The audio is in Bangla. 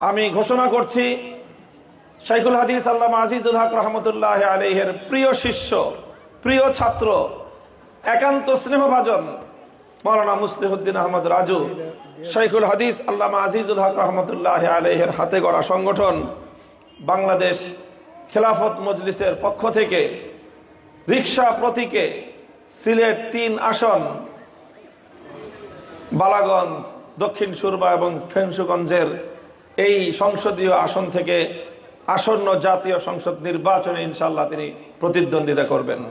আমি ঘোষণা করছি শাইখুল হাদিস আল্লামা আজিজুল হক রহমতুল্লাহ আলাইহির প্রিয় শিষ্য, প্রিয় ছাত্র, একান্ত স্নেহভাজন মাওলানা মুসলিহুদ্দিন আহমদ রাজু, শাইখুল হাদিস আল্লামা আজিজুল হক রহমতুল্লাহ আলাইহির হাতে গড়া সংগঠন বাংলাদেশ খেলাফত মজলিসের পক্ষ থেকে রিকশা প্রতীকে সিলেট ৩ আসন বালাগঞ্জ, দক্ষিণ সুরমা এবং ফেঞ্চুগঞ্জের এই সংসদীয় আসন থেকে আসন্ন জাতীয় সংসদ নির্বাচনে ইনশাআল্লাহ তিনি প্রতিদ্বন্দ্বিতা করবেন।